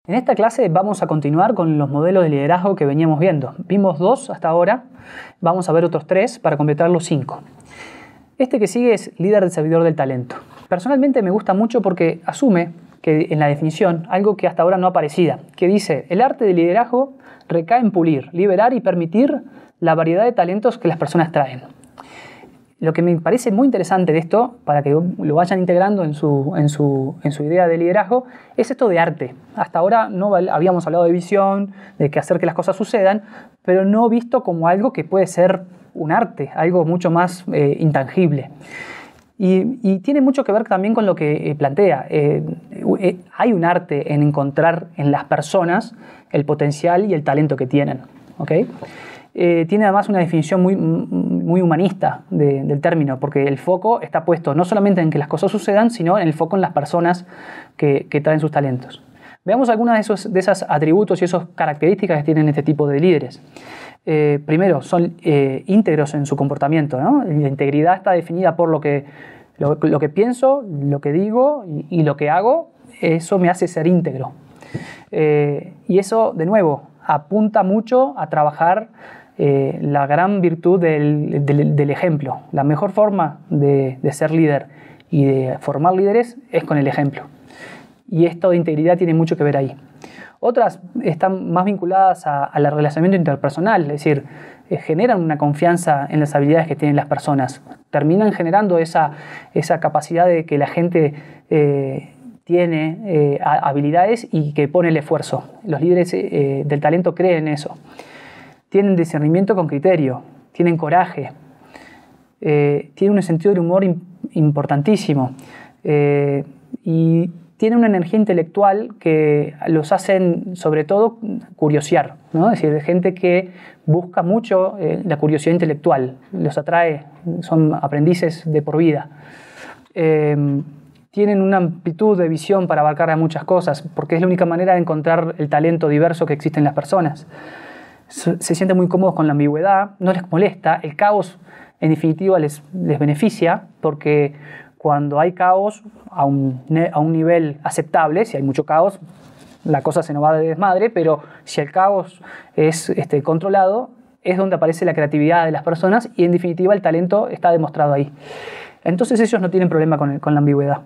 En esta clase vamos a continuar con los modelos de liderazgo que veníamos viendo. Vimos 2 hasta ahora, vamos a ver otros 3 para completar los 5. Este que sigue es líder del servidor del talento. Personalmente me gusta mucho porque asume que en la definición algo que hasta ahora no aparecía, que dice: el arte del liderazgo recae en pulir, liberar y permitir la variedad de talentos que las personas traen. Lo que me parece muy interesante de esto, para que lo vayan integrando en su idea de liderazgo, es esto de arte. Hasta ahora no habíamos hablado de visión, de que hacer que las cosas sucedan, pero no visto como algo que puede ser un arte, algo mucho más intangible. Y tiene mucho que ver también con lo que plantea. Hay un arte en encontrar en las personas el potencial y el talento que tienen, ¿okay? Tiene además una definición muy humanista del término, porque el foco está puesto no solamente en que las cosas sucedan, sino en el foco en las personas que traen sus talentos. Veamos algunas de esos atributos y esas características que tienen este tipo de líderes. Primero, son íntegros en su comportamiento, ¿no? La integridad está definida por lo que pienso, lo que digo y lo que hago. Eso me hace ser íntegro. Y eso, de nuevo, apunta mucho a trabajar la gran virtud del ejemplo. La mejor forma de ser líder y de formar líderes es con el ejemplo. Y esto de integridad tiene mucho que ver ahí. Otras están más vinculadas al relacionamiento interpersonal, es decir, generan una confianza en las habilidades que tienen las personas. Terminan generando esa capacidad de que la gente tiene habilidades y que pone el esfuerzo. Los líderes del talento creen en eso. Tienen discernimiento con criterio, tienen coraje, tienen un sentido del humor importantísimo y tienen una energía intelectual que los hacen, sobre todo, curiosear, ¿no? Es decir, de gente que busca mucho la curiosidad intelectual, los atrae, son aprendices de por vida. Tienen una amplitud de visión para abarcar a muchas cosas, porque es la única manera de encontrar el talento diverso que existe en las personas. Se sienten muy cómodos con la ambigüedad, no les molesta, el caos en definitiva les beneficia, porque cuando hay caos a un nivel aceptable, si hay mucho caos, la cosa se nos va de desmadre, pero si el caos es controlado, es donde aparece la creatividad de las personas y en definitiva el talento está demostrado ahí. Entonces ellos no tienen problema con la ambigüedad.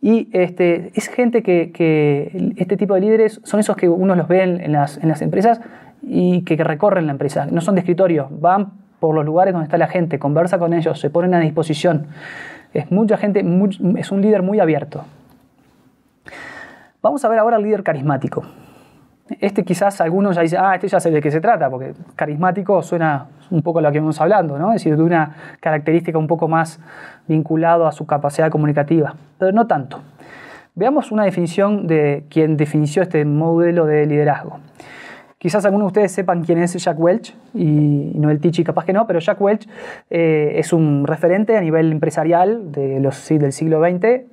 Y es gente que este tipo de líderes son esos que uno los ve en las empresas y que recorren la empresa, no son de escritorio, van por los lugares donde está la gente, conversa con ellos, se ponen a disposición. Es mucha gente, es un líder muy abierto. Vamos a ver ahora al líder carismático. Quizás algunos ya dicen, ya sé de qué se trata, porque carismático suena un poco a lo que vamos hablando, ¿no? Es decir, de una característica un poco más vinculado a su capacidad comunicativa, pero no tanto. Veamos una definición de quien definió este modelo de liderazgo. Quizás algunos de ustedes sepan quién es Jack Welch, y Noel Tichy capaz que no, pero Jack Welch es un referente a nivel empresarial del siglo XX.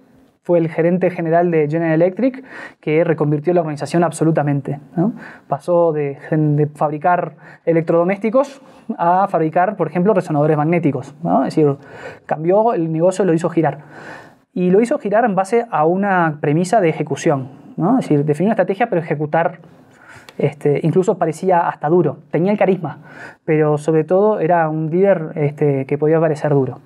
Fue el gerente general de General Electric, que reconvirtió la organización absolutamente, ¿no? Pasó de fabricar electrodomésticos a fabricar, por ejemplo, resonadores magnéticos, ¿no? Es decir, cambió el negocio, lo hizo girar. Y lo hizo girar en base a una premisa de ejecución, ¿no? Es decir, definió una estrategia, pero ejecutar incluso parecía hasta duro. Tenía el carisma, pero sobre todo era un líder que podía parecer duro.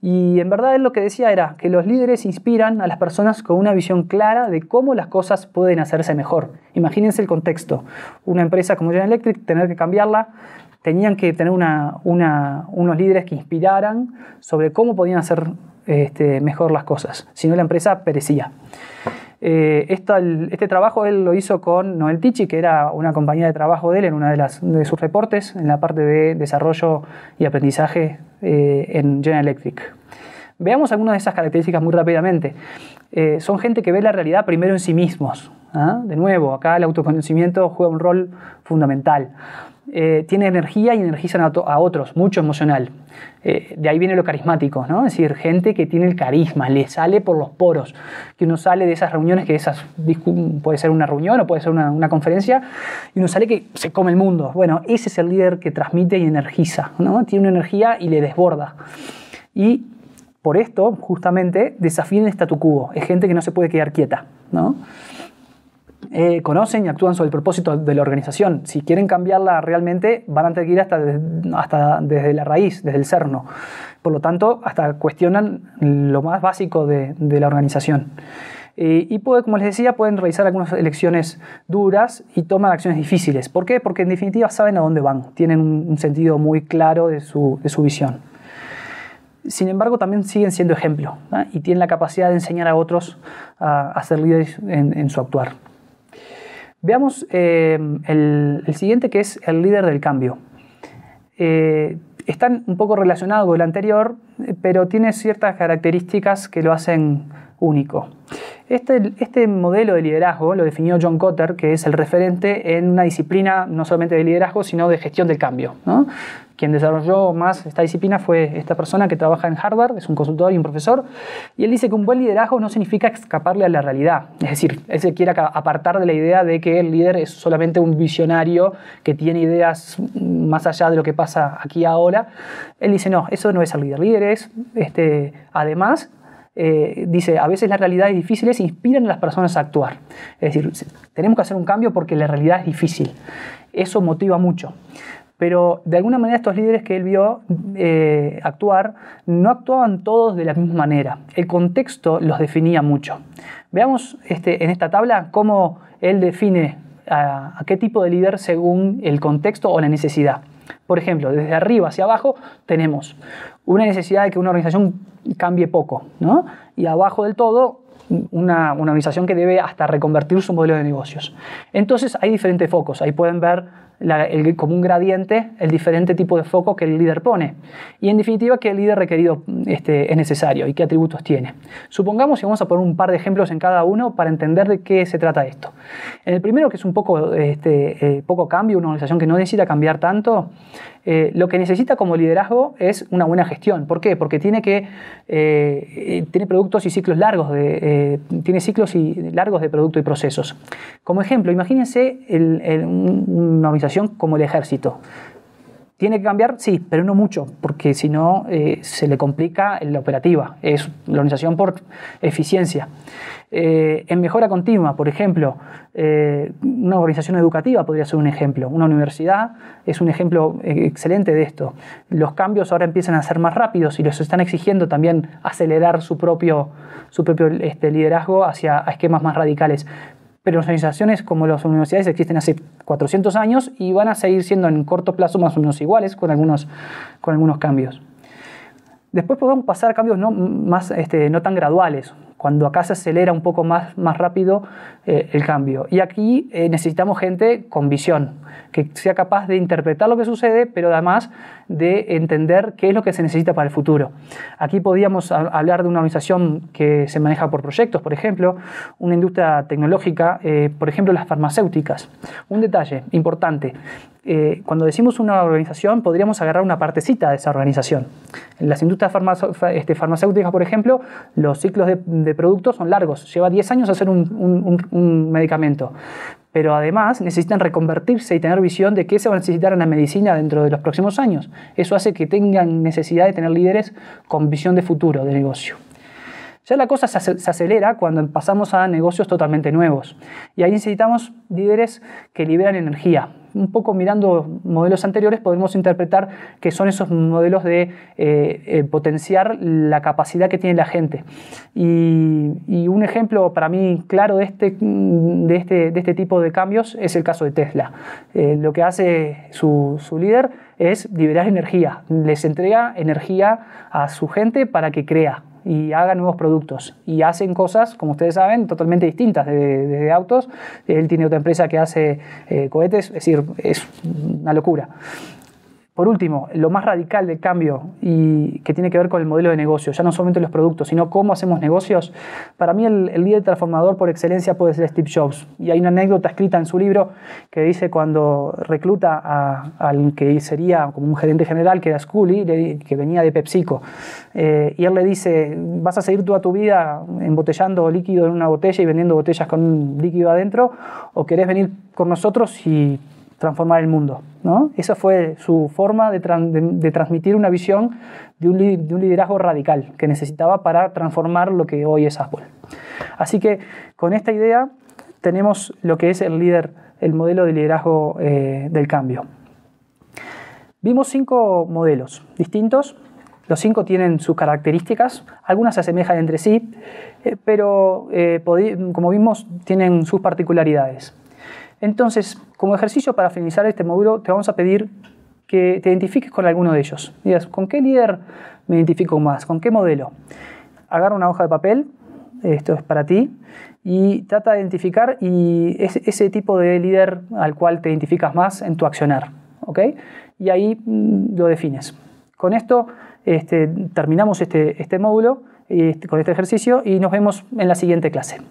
Y en verdad él lo que decía era que los líderes inspiran a las personas con una visión clara de cómo las cosas pueden hacerse mejor. Imagínense el contexto. Una empresa como General Electric, tener que cambiarla, tenían que tener unos líderes que inspiraran sobre cómo podían hacer mejor las cosas. Si no, la empresa perecía. Este trabajo él lo hizo con Noel Tichy, que era una compañía de trabajo de él en una de sus reportes, en la parte de desarrollo y aprendizaje en General Electric. Veamos algunas de esas características muy rápidamente. Son gente que ve la realidad primero en sí mismos. De nuevo, acá el autoconocimiento juega un rol fundamental. Tiene energía y energizan a otros, mucho emocional. De ahí viene lo carismático, ¿no? Es decir, gente que tiene el carisma, le sale por los poros, que uno sale de esas reuniones, puede ser una reunión o puede ser una conferencia, y uno sale que se come el mundo. Bueno, ese es el líder que transmite y energiza, ¿no? Tiene una energía y le desborda. Y por esto, justamente, desafían el statu quo. Es gente que no se puede quedar quieta, ¿no? conocen y actúan sobre el propósito de la organización. Si quieren cambiarla realmente, van a tener que ir hasta desde la raíz, desde el cerno. Por lo tanto, hasta cuestionan lo más básico de la organización. Y como les decía, pueden realizar algunas elecciones duras y toman acciones difíciles. ¿Por qué? Porque en definitiva saben a dónde van, tienen un sentido muy claro de su visión. Sin embargo, también siguen siendo ejemplo, ¿no? Y tienen la capacidad de enseñar a otros a ser líderes en su actuar. Veamos el siguiente, que es el líder del cambio. Están un poco relacionados con el anterior, pero tiene ciertas características que lo hacen único. Este modelo de liderazgo lo definió John Kotter, que es el referente en una disciplina no solamente de liderazgo, sino de gestión del cambio, ¿no? Quien desarrolló más esta disciplina fue esta persona que trabaja en Harvard, es un consultor y un profesor, y él dice que un buen liderazgo no significa escaparle a la realidad. Es decir, él se quiere apartar de la idea de que el líder es solamente un visionario que tiene ideas más allá de lo que pasa aquí y ahora. Él dice, no, eso no es el líder. Líder es, además, dice, a veces las realidades difíciles inspiran a las personas a actuar. Es decir, tenemos que hacer un cambio porque la realidad es difícil. Eso motiva mucho. Pero de alguna manera estos líderes que él vio actuar, no actuaban todos de la misma manera. El contexto los definía mucho. Veamos en esta tabla cómo él define a qué tipo de líder según el contexto o la necesidad. Por ejemplo, desde arriba hacia abajo tenemos una necesidad de que una organización cambie poco, ¿no? Y abajo del todo una organización que debe hasta reconvertir su modelo de negocios. Entonces hay diferentes focos. Ahí pueden ver como un gradiente el diferente tipo de foco que el líder pone. Y en definitiva, qué líder requerido es necesario y qué atributos tiene. Supongamos, y vamos a poner un par de ejemplos en cada uno para entender de qué se trata esto. En el primero, que es un poco cambio, una organización que no necesita cambiar tanto, lo que necesita como liderazgo es una buena gestión. ¿Por qué? Porque tiene productos y ciclos largos, tiene ciclos largos de producto y procesos. Como ejemplo, imagínense una organización como el ejército. ¿Tiene que cambiar? Sí, pero no mucho, porque si no se le complica la operativa. Es la organización por eficiencia. En mejora continua, por ejemplo, una organización educativa podría ser un ejemplo. Una universidad es un ejemplo excelente de esto. Los cambios ahora empiezan a ser más rápidos y los están exigiendo también acelerar su propio liderazgo hacia esquemas más radicales. Pero las organizaciones como las universidades existen hace 400 años y van a seguir siendo en corto plazo más o menos iguales con algunos cambios. Después podemos pasar a cambios no tan graduales, cuando acá se acelera un poco más rápido el cambio. Y aquí necesitamos gente con visión, que sea capaz de interpretar lo que sucede, pero además de entender qué es lo que se necesita para el futuro. Aquí podríamos hablar de una organización que se maneja por proyectos, por ejemplo, una industria tecnológica, por ejemplo las farmacéuticas. Un detalle importante. Cuando decimos una organización, podríamos agarrar una partecita de esa organización. En las industrias farmacéuticas, por ejemplo, los ciclos de productos son largos. Lleva 10 años hacer un medicamento. Pero además necesitan reconvertirse y tener visión de qué se va a necesitar en la medicina dentro de los próximos años. Eso hace que tengan necesidad de tener líderes con visión de futuro, de negocio. Ya la cosa se acelera cuando pasamos a negocios totalmente nuevos. Y ahí necesitamos líderes que liberan energía. Un poco mirando modelos anteriores podemos interpretar que son esos modelos de potenciar la capacidad que tiene la gente. Y un ejemplo para mí claro de este tipo de cambios es el caso de Tesla. Lo que hace su líder es liberar energía. Les entrega energía a su gente para que crea y haga nuevos productos. Y hacen cosas, como ustedes saben, totalmente distintas desde autos. Él tiene otra empresa que hace cohetes, es decir, es una locura. Por último, lo más radical del cambio y que tiene que ver con el modelo de negocio, ya no solamente los productos, sino cómo hacemos negocios. Para mí el líder transformador por excelencia puede ser Steve Jobs. Y hay una anécdota escrita en su libro que dice cuando recluta al que sería como un gerente general, que era Scully, que venía de PepsiCo. Y él le dice, ¿vas a seguir toda tu vida embotellando líquido en una botella y vendiendo botellas con un líquido adentro? ¿O querés venir con nosotros y transformar el mundo? ¿No? Esa fue su forma de transmitir una visión de un liderazgo radical que necesitaba para transformar lo que hoy es Apple. Así que con esta idea tenemos lo que es el líder, el modelo de liderazgo del cambio. Vimos 5 modelos distintos. Los 5 tienen sus características, algunas se asemejan entre sí, pero como vimos tienen sus particularidades. Entonces, como ejercicio para finalizar este módulo, te vamos a pedir que te identifiques con alguno de ellos. Digas, ¿con qué líder me identifico más? ¿Con qué modelo? Agarra una hoja de papel, esto es para ti, y trata de identificar ese tipo de líder al cual te identificas más en tu accionar, ¿ok? Y ahí lo defines. Con esto terminamos este módulo con este ejercicio y nos vemos en la siguiente clase.